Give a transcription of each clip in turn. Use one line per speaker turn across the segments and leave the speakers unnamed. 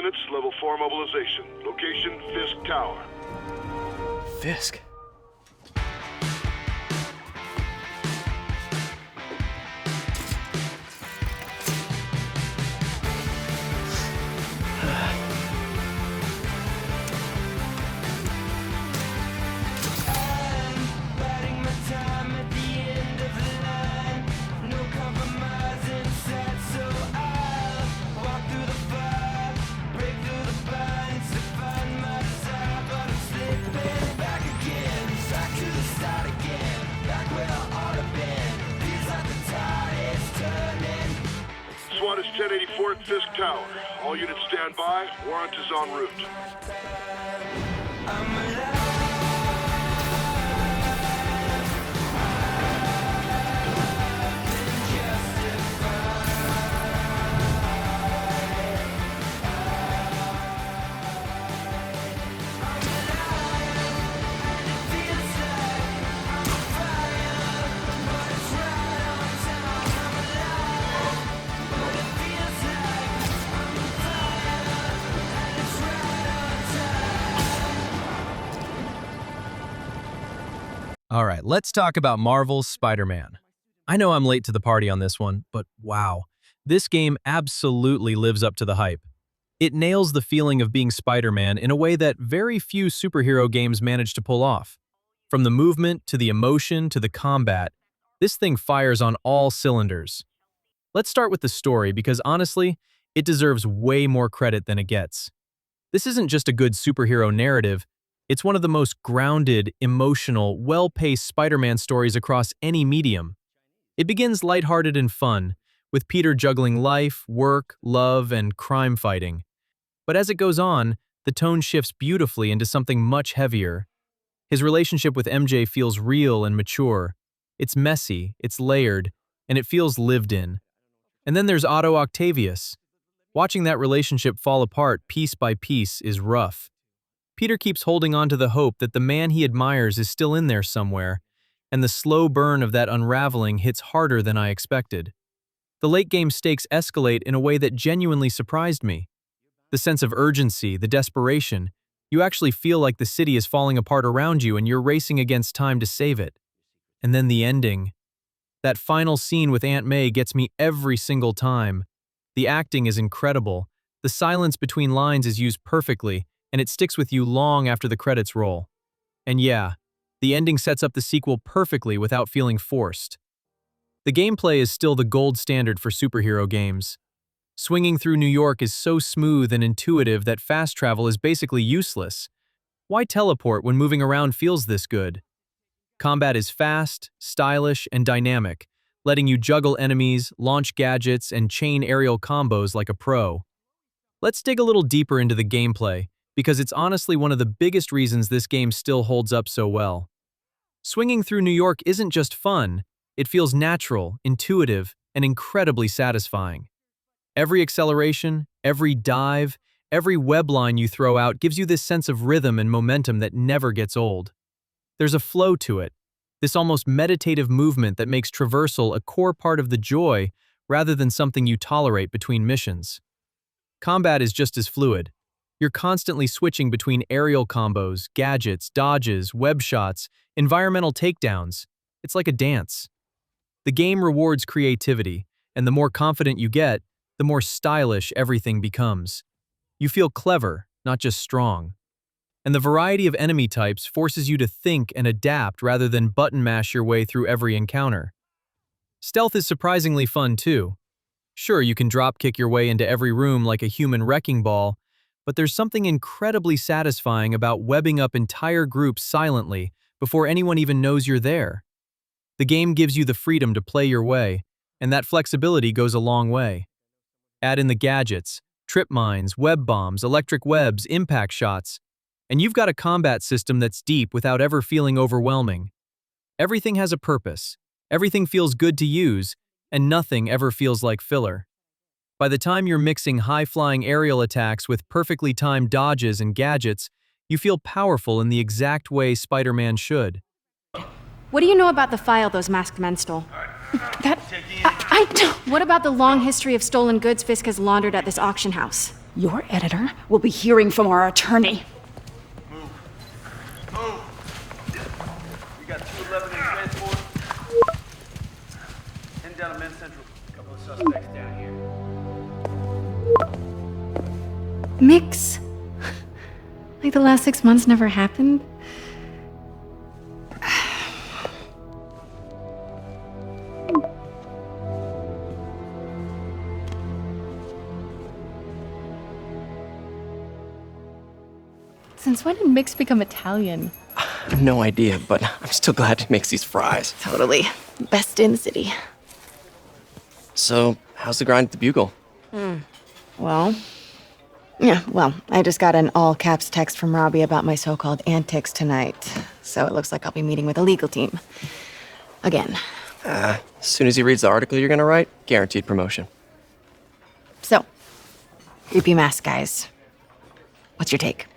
units, level 4 mobilization. Location, Fisk Tower.
Fisk?
SWAT is 1084 at Fisk Tower. All units stand by. Warrant is en route.
All right, let's talk about Marvel's Spider-Man. I know I'm late to the party on this one, but wow, this game absolutely lives up to the hype. It nails the feeling of being Spider-Man in a way that very few superhero games manage to pull off. From the movement, to the emotion, to the combat, this thing fires on all cylinders. Let's start with the story because honestly, it deserves way more credit than it gets. This isn't just a good superhero narrative, it's one of the most grounded, emotional, well-paced Spider-Man stories across any medium. It begins lighthearted and fun, with Peter juggling life, work, love, and crime fighting. But as it goes on, the tone shifts beautifully into something much heavier. His relationship with MJ feels real and mature. It's messy, it's layered, and it feels lived in. And then there's Otto Octavius. Watching that relationship fall apart piece by piece is rough. Peter keeps holding on to the hope that the man he admires is still in there somewhere, and the slow burn of that unraveling hits harder than I expected. The late-game stakes escalate in a way that genuinely surprised me. The sense of urgency, the desperation, you actually feel like the city is falling apart around you and you're racing against time to save it. And then the ending. That final scene with Aunt May gets me every single time. The acting is incredible, the silence between lines is used perfectly, and it sticks with you long after the credits roll. And yeah, the ending sets up the sequel perfectly without feeling forced. The gameplay is still the gold standard for superhero games. Swinging through New York is so smooth and intuitive that fast travel is basically useless. Why teleport when moving around feels this good? Combat is fast, stylish, and dynamic, letting you juggle enemies, launch gadgets, and chain aerial combos like a pro. Let's dig a little deeper into the gameplay, because it's honestly one of the biggest reasons this game still holds up so well. Swinging through New York isn't just fun, it feels natural, intuitive, and incredibly satisfying. Every acceleration, every dive, every web line you throw out gives you this sense of rhythm and momentum that never gets old. There's a flow to it, this almost meditative movement that makes traversal a core part of the joy rather than something you tolerate between missions. Combat is just as fluid. You're constantly switching between aerial combos, gadgets, dodges, web shots, environmental takedowns. It's like a dance. The game rewards creativity, and the more confident you get, the more stylish everything becomes. You feel clever, not just strong. And the variety of enemy types forces you to think and adapt rather than button mash your way through every encounter. Stealth is surprisingly fun too. Sure, you can drop-kick your way into every room like a human wrecking ball, but there's something incredibly satisfying about webbing up entire groups silently before anyone even knows you're there. The game gives you the freedom to play your way, and that flexibility goes a long way. Add in the gadgets, trip mines, web bombs, electric webs, impact shots, and you've got a combat system that's deep without ever feeling overwhelming. Everything has a purpose, everything feels good to use, and nothing ever feels like filler. By the time you're mixing high-flying aerial attacks with perfectly timed dodges and gadgets, you feel powerful in the exact way Spider-Man should.
What do you know about the file those masked men stole? I don't. What about the long history of stolen goods Fisk has laundered at this auction house?
Your editor will be hearing from our attorney.
Move. We got 211 in transport. Heading down to Men's Central. Couple of suspects down here.
Mix? Like the last 6 months never happened? Since when did Mix become Italian?
No idea, but I'm still glad he makes these fries.
Totally. Best in the city.
So, how's the grind at the Bugle?
Well, I just got an all caps text from Robbie about my so called antics tonight. So it looks like I'll be meeting with a legal team. Again.
As soon as he reads the article you're gonna write, guaranteed promotion.
So, creepy mask guys. What's your take?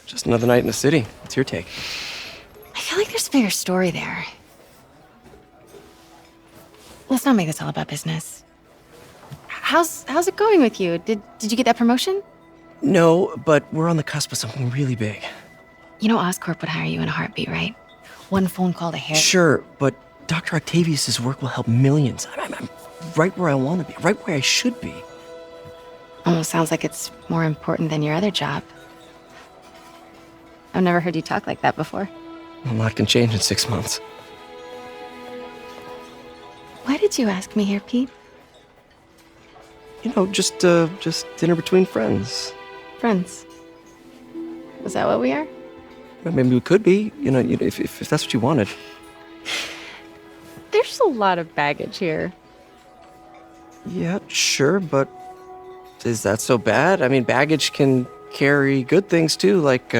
Just another night in the city. What's your take?
I feel like there's a bigger story there. Let's not make this all about business. How's it going with you? Did you get that promotion?
No, but we're on the cusp of something really big.
You know Oscorp would hire you in a heartbeat, right? One phone call to Harry.
Sure, but Dr. Octavius's work will help millions. I'm right where I want to be, right where I should be.
Almost sounds like it's more important than your other job. I've never heard you talk like that before.
A lot can change in 6 months.
Why did you ask me here, Pete?
You know, just dinner between friends.
Friends. Is that what we are?
Well, maybe we could be, if that's what you wanted.
There's a lot of baggage here.
Yeah, sure, but is that so bad? I mean, baggage can carry good things too, like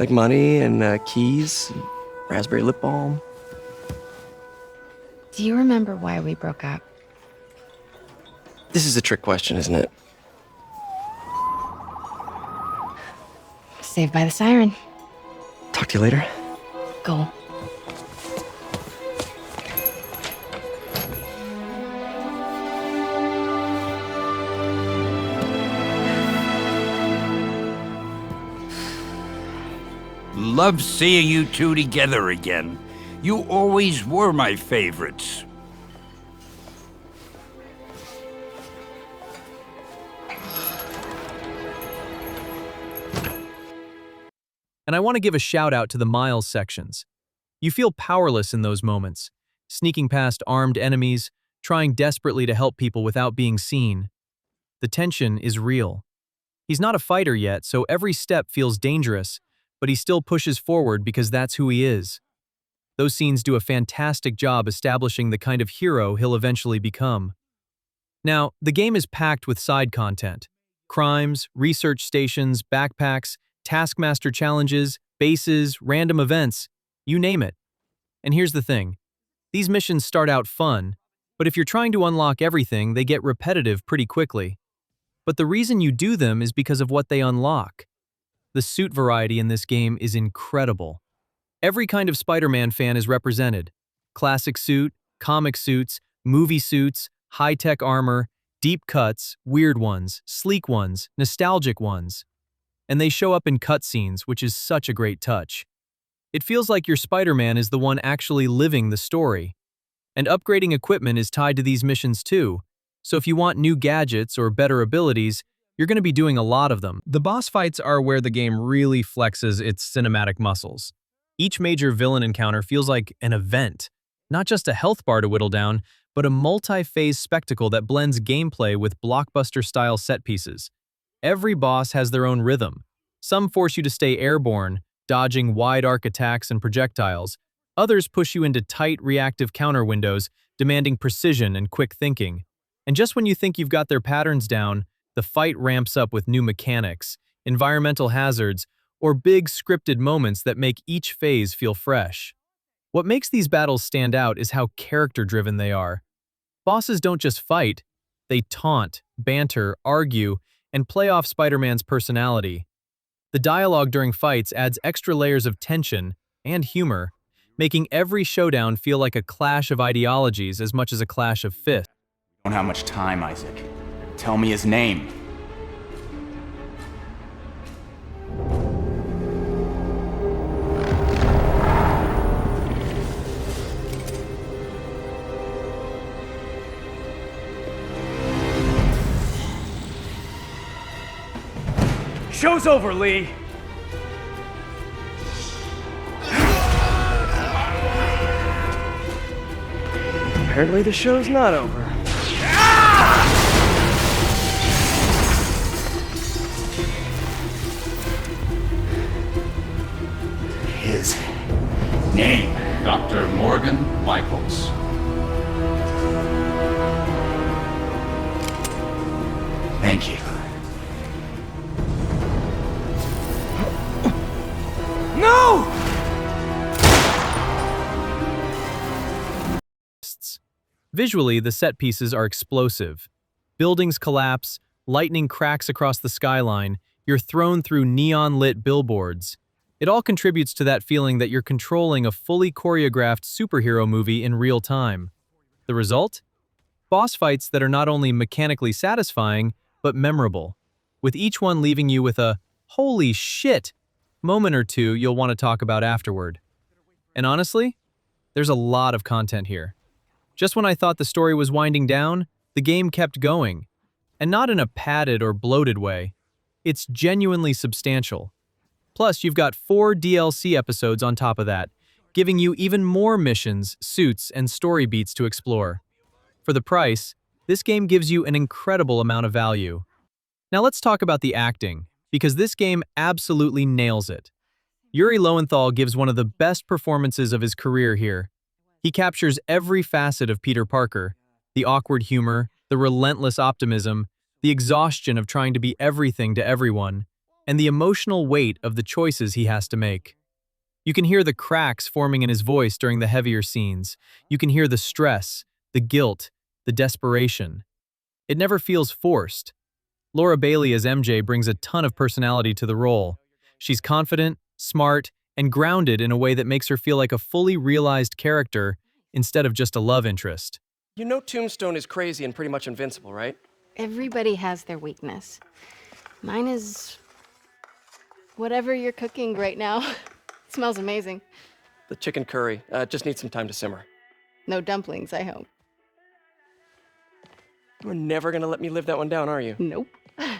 money and keys, and raspberry lip balm.
Do you remember why we broke up?
This is a trick question, isn't it?
Saved by the siren.
Talk to you later.
Go.
Love seeing you two together again. You always were my favorites.
And I want to give a shout out to the Miles sections. You feel powerless in those moments, sneaking past armed enemies, trying desperately to help people without being seen. The tension is real. He's not a fighter yet, so every step feels dangerous, but he still pushes forward because that's who he is. Those scenes do a fantastic job establishing the kind of hero he'll eventually become. Now, the game is packed with side content. Crimes, research stations, backpacks, Taskmaster challenges, bases, random events, you name it. And here's the thing. These missions start out fun, but if you're trying to unlock everything, they get repetitive pretty quickly. But the reason you do them is because of what they unlock. The suit variety in this game is incredible. Every kind of Spider-Man fan is represented. Classic suit, comic suits, movie suits, high-tech armor, deep cuts, weird ones, sleek ones, nostalgic ones. And they show up in cutscenes, which is such a great touch. It feels like your Spider-Man is the one actually living the story. And upgrading equipment is tied to these missions too, so if you want new gadgets or better abilities, you're going to be doing a lot of them. The boss fights are where the game really flexes its cinematic muscles. Each major villain encounter feels like an event, not just a health bar to whittle down, but a multi-phase spectacle that blends gameplay with blockbuster-style set pieces. Every boss has their own rhythm. Some force you to stay airborne, dodging wide-arc attacks and projectiles. Others push you into tight, reactive counter windows, demanding precision and quick thinking. And just when you think you've got their patterns down, the fight ramps up with new mechanics, environmental hazards, or big scripted moments that make each phase feel fresh. What makes these battles stand out is how character-driven they are. Bosses don't just fight, they taunt, banter, argue, and play off Spider-Man's personality. The dialogue during fights adds extra layers of tension and humor, making every showdown feel like a clash of ideologies as much as a clash of fists.
Don't have much time, Isaac. Tell me his name.
Show's over, Lee. Apparently the show's not over.
His name, Dr. Morgan Michaels. Thank you.
No!
Visually, the set pieces are explosive. Buildings collapse, lightning cracks across the skyline, you're thrown through neon-lit billboards. It all contributes to that feeling that you're controlling a fully choreographed superhero movie in real time. The result? Boss fights that are not only mechanically satisfying, but memorable, with each one leaving you with a "holy shit" moment or two you'll want to talk about afterward. And honestly, there's a lot of content here. Just when I thought the story was winding down, the game kept going. And not in a padded or bloated way. It's genuinely substantial. Plus, you've got 4 DLC episodes on top of that, giving you even more missions, suits, and story beats to explore. For the price, this game gives you an incredible amount of value. Now let's talk about the acting, because this game absolutely nails it. Yuri Lowenthal gives one of the best performances of his career here. He captures every facet of Peter Parker, the awkward humor, the relentless optimism, the exhaustion of trying to be everything to everyone, and the emotional weight of the choices he has to make. You can hear the cracks forming in his voice during the heavier scenes. You can hear the stress, the guilt, the desperation. It never feels forced. Laura Bailey as MJ brings a ton of personality to the role. She's confident, smart, and grounded in a way that makes her feel like a fully realized character instead of just a love interest.
You know Tombstone is crazy and pretty much invincible, right?
Everybody has their weakness. Mine is whatever you're cooking right now. It smells amazing.
The chicken curry. Just needs some time to simmer.
No dumplings, I hope.
You're never gonna let me live that one down, are you?
Nope.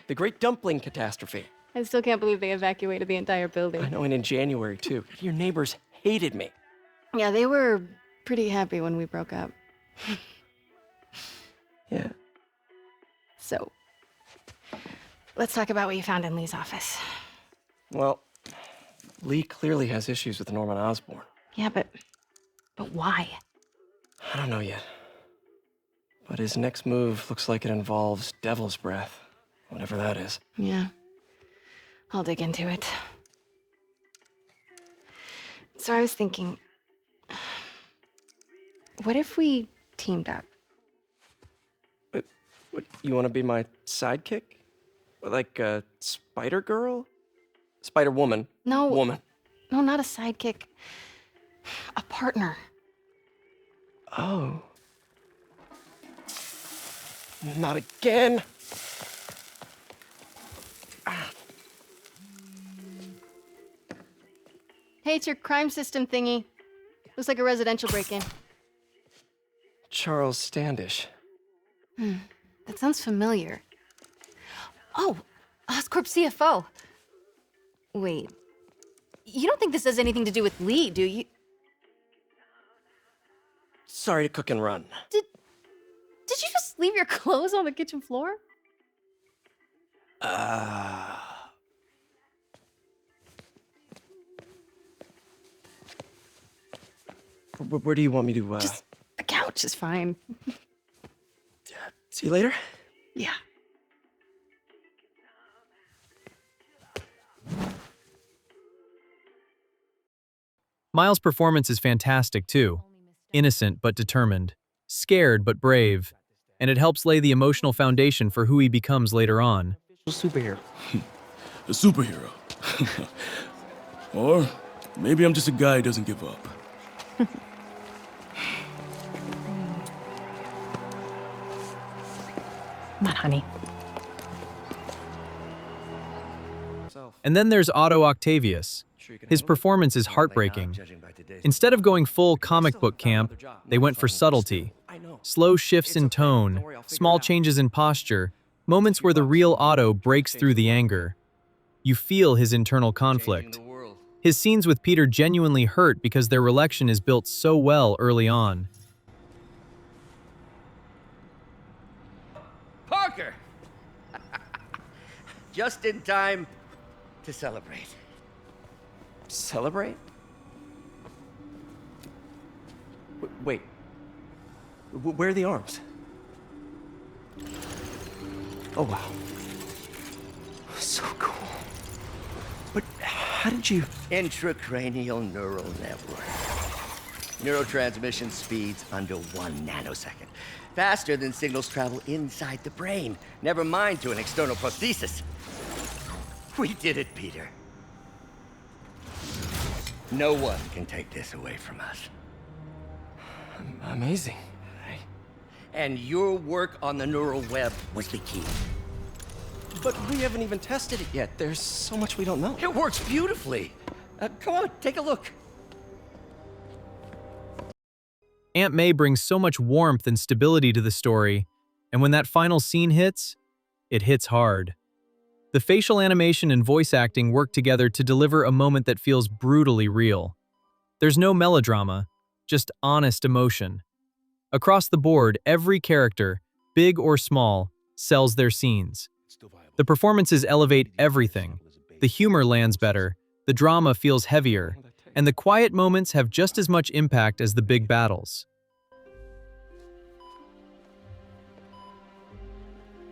The Great Dumpling Catastrophe.
I still can't believe they evacuated the entire building.
I know, and in January, too. Your neighbors hated me.
Yeah, they were pretty happy when we broke up.
Yeah.
So, let's talk about what you found in Lee's office.
Well, Lee clearly has issues with Norman Osborn.
Yeah, but why?
I don't know yet. But his next move looks like it involves Devil's Breath, whatever that is.
Yeah. I'll dig into it. So I was thinking, what if we teamed up?
What, you want to be my sidekick? Like a Spider Girl? Spider Woman?
No.
Woman.
No, not a sidekick. A partner.
Oh. Not again.
Hey, it's your crime system thingy. Looks like a residential break-in.
Charles Standish.
That sounds familiar. Oh, Oscorp CFO. Wait. You don't think this has anything to do with Lee, do you?
Sorry to cook and run.
Did you just leave your clothes on the kitchen floor?
Where do you want me to,
Just the couch is fine.
See you later?
Yeah.
Miles' performance is fantastic too. Innocent but determined, scared but brave, and it helps lay the emotional foundation for who he becomes later on.
Superhero.
A superhero. Or maybe I'm just a guy who doesn't give up.
Come on, honey.
And then there's Otto Octavius. His performance is heartbreaking. Instead of going full comic book camp, they went for subtlety. Slow shifts in tone, small changes in posture, moments where the real Otto breaks through the anger. You feel his internal conflict. His scenes with Peter genuinely hurt because their relation is built so well early on.
Parker! Just in time to celebrate.
Celebrate? Wait. Where are the arms? Oh, wow. So cool. But how did you...
Intracranial neural network. Neurotransmission speeds under 1 nanosecond. Faster than signals travel inside the brain. Never mind to an external prosthesis. We did it, Peter. No one can take this away from us.
Amazing.
And your work on the neural web was the key.
But we haven't even tested it yet. There's so much we don't know.
It works beautifully. Come on, take a look.
Aunt May brings so much warmth and stability to the story, and when that final scene hits, it hits hard. The facial animation and voice acting work together to deliver a moment that feels brutally real. There's no melodrama, just honest emotion. Across the board, every character, big or small, sells their scenes. The performances elevate everything. The humor lands better, the drama feels heavier, and the quiet moments have just as much impact as the big battles.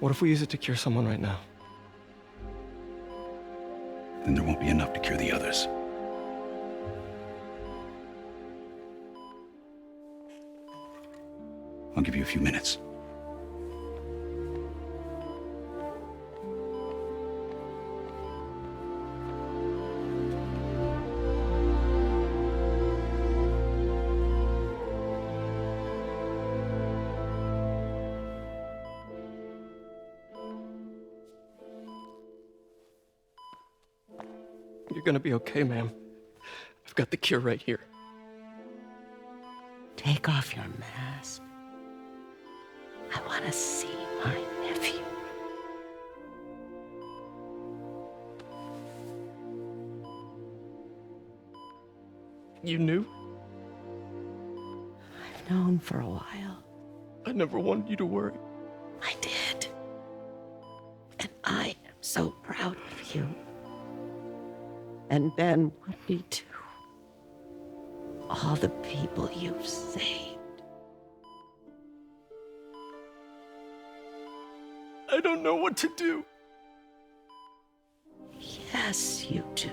What if we use it to cure someone right now?
Then there won't be enough to cure the others. I'll give you a few minutes.
You're gonna be okay, ma'am. I've got the cure right here.
Take off your mask. I want to see my nephew.
You knew?
I've known for a while.
I never wanted you to worry.
I did. And I am so proud of you. And Ben would be too. All the people you've saved.
I don't know what to do.
Yes, you do.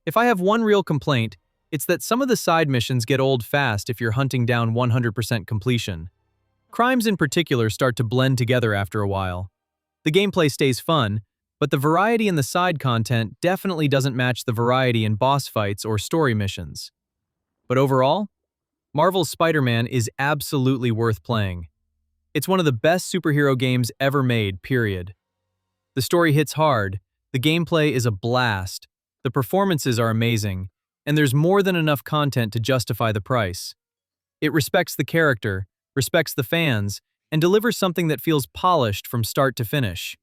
If I have one real complaint, it's that some of the side missions get old fast if you're hunting down 100% completion. Crimes in particular start to blend together after a while. The gameplay stays fun, but the variety in the side content definitely doesn't match the variety in boss fights or story missions. But overall, Marvel's Spider-Man is absolutely worth playing. It's one of the best superhero games ever made, period. The story hits hard, the gameplay is a blast, the performances are amazing, and there's more than enough content to justify the price. It respects the character, respects the fans, and delivers something that feels polished from start to finish.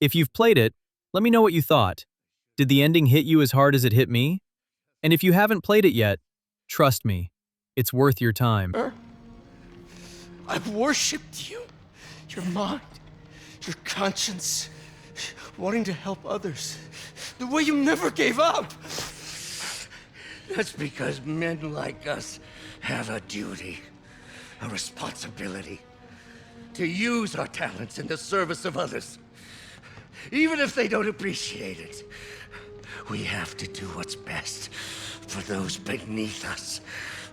If you've played it, let me know what you thought. Did the ending hit you as hard as it hit me? And if you haven't played it yet, trust me, it's worth your time.
I've worshipped you, your mind, your conscience, wanting to help others, the way you never gave up.
That's because men like us have a duty, a responsibility, to use our talents in the service of others. Even if they don't appreciate it, we have to do what's best for those beneath us,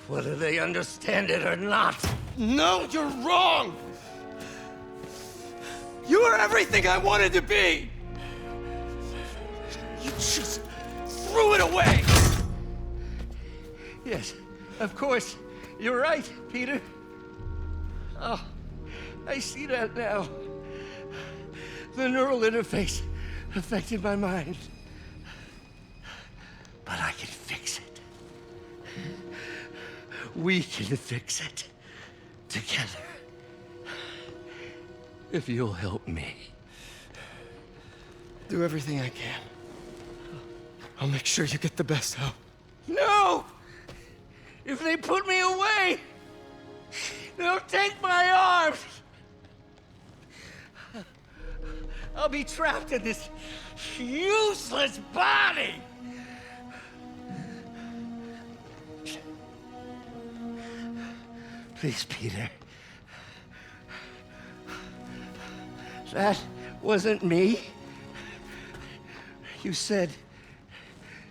whether they understand it or not.
No, you're wrong! You are everything I wanted to be! You just threw it away!
Yes, of course. You're right, Peter. Oh, I see that now. The neural interface affected my mind. But I can fix it. We can fix it. Together. If you'll help me.
Do everything I can. I'll make sure you get the best help.
No! If they put me away, they'll take my arms. I'll be trapped in this useless body. Please, Peter. That wasn't me. You said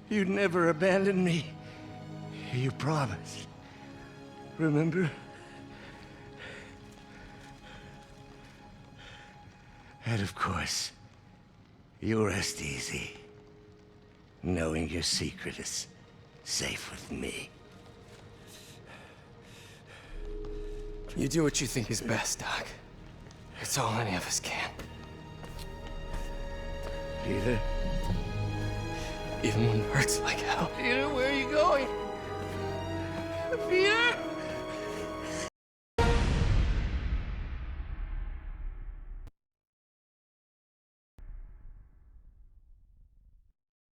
you'd never abandon me. You promised. Remember? And of course, you rest easy, knowing your secret is safe with me.
You do what you think is best, Doc. It's all any of us can.
Peter?
Even when it hurts like hell.
Peter, where are you going? Peter?